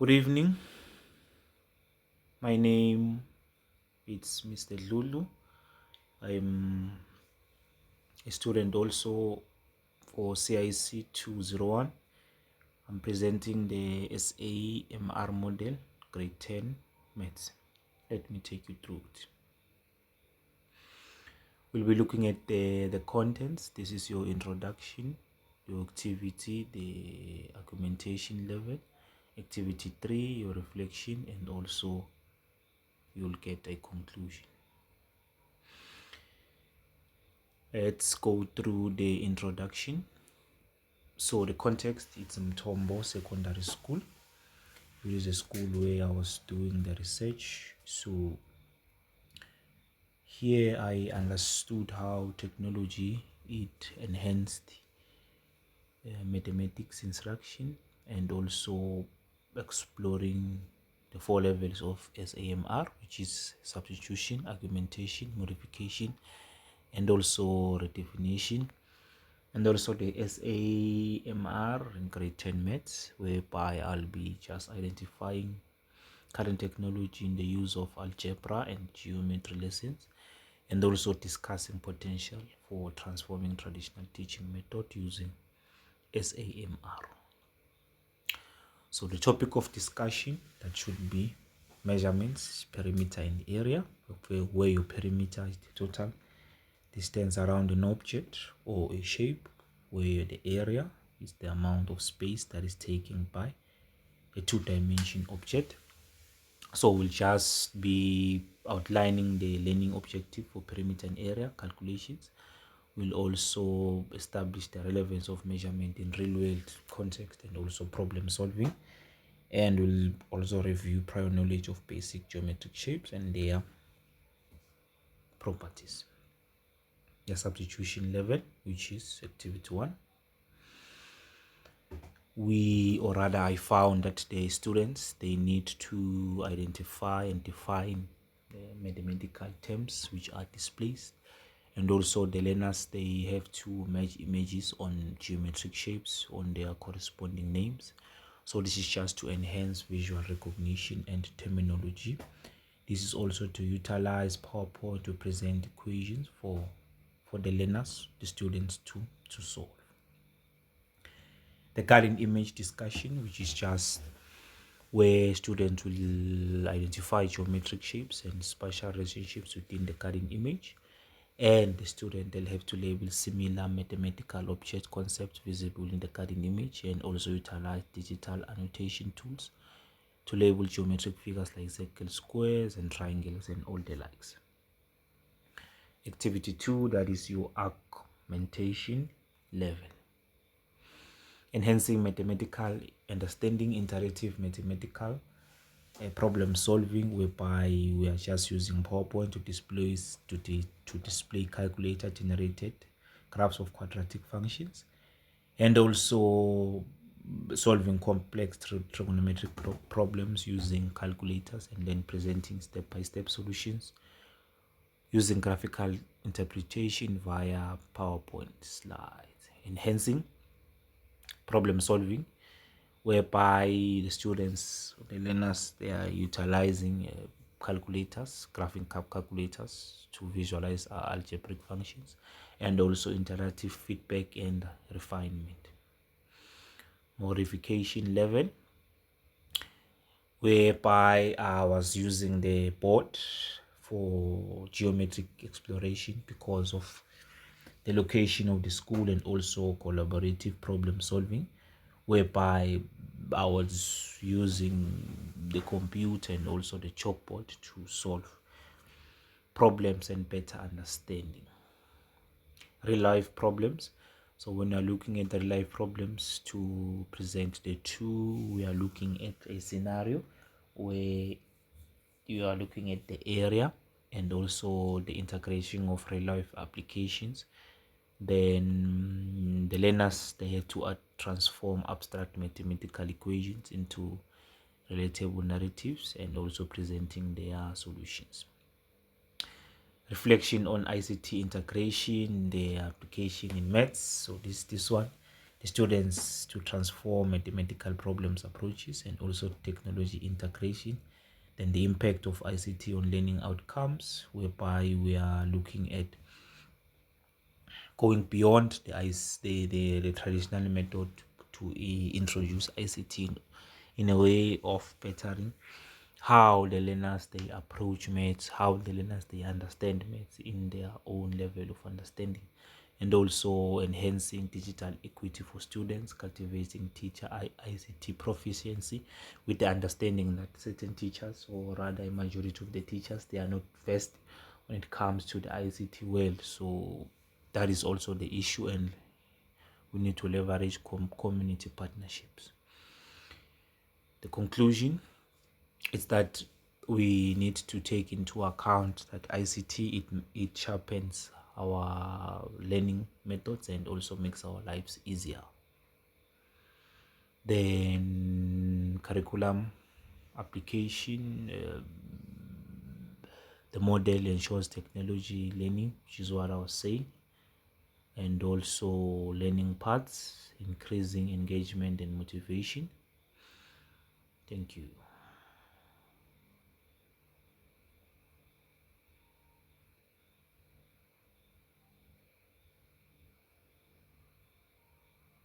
Good evening. My name is Mr. Lulu. I'm a student also for CIC 201. I'm presenting the SAMR model, grade 10 maths. Let me take you through it. We'll be looking at the contents. This is your introduction, your activity, the argumentation level, activity 3, your reflection, and also you'll get a conclusion. Let's go through the introduction. So the context, it's Mtombo Secondary School. It is a school where I was doing the research. So here I understood how technology it enhanced mathematics instruction and also exploring the four levels of SAMR, which is substitution, argumentation, modification, and also redefinition, and also the SAMR in grade 10 maths, whereby I'll be just identifying current technology in the use of algebra and geometry lessons, and also discussing potential for transforming traditional teaching method using SAMR. So the topic of discussion that should be measurements, perimeter and area, where your perimeter is the total distance around an object or a shape, where the area is the amount of space that is taken by a two-dimensional object. So we'll just be outlining the learning objective for perimeter and area calculations. We'll also establish the relevance of measurement in real-world context and also problem solving. And we'll also review prior knowledge of basic geometric shapes and their properties. The substitution level, which is activity 1. I found that the students, they need to identify and define the mathematical terms which are displaced, and also the learners, they have to match images on geometric shapes on their corresponding names. So this is just to enhance visual recognition and terminology. This is also to utilize PowerPoint to present equations for the learners, the students to solve. The guiding image discussion, which is just where students will identify geometric shapes and spatial relationships within the guiding image, and the student, they'll have to label similar mathematical object concepts visible in the guiding image, and also utilize digital annotation tools to label geometric figures like circles, squares, and triangles, and all the likes. Activity 2, that is your argumentation level. Enhancing mathematical understanding, interactive mathematical problem solving, whereby we are just using PowerPoint to display calculator generated graphs of quadratic functions, and also solving complex trigonometric problems using calculators, and then presenting step-by-step solutions using graphical interpretation via PowerPoint slides. Enhancing problem solving, whereby the students, the learners, they are utilizing calculators, graphing calculators to visualize algebraic functions, and also interactive feedback and refinement. Modification level, whereby I was using the board for geometric exploration because of the location of the school, and also collaborative problem solving, whereby I was using the computer and also the chalkboard to solve problems and better understanding. Real life problems. So when you're looking at the real life problems to present the two, we are looking at a scenario where you are looking at the area and also the integration of real life applications. Then the learners, they have to transform abstract mathematical equations into relatable narratives and also presenting their solutions. Reflection on ICT integration, the application in maths. So this one, the students to transform mathematical problems approaches and also technology integration. Then the impact of ICT on learning outcomes, whereby we are looking at going beyond the traditional method to introduce ICT in a way of bettering how the learners they approach maths, how the learners they understand maths in their own level of understanding, and also enhancing digital equity for students, cultivating teacher ICT proficiency with the understanding that certain teachers, or rather a majority of the teachers, they are not versed when it comes to the ICT world. So that is also the issue, and we need to leverage community partnerships. The conclusion is that we need to take into account that ICT it sharpens our learning methods and also makes our lives easier. Then curriculum application, the model ensures technology learning, which is what I was saying, and also learning paths, increasing engagement and motivation. Thank you.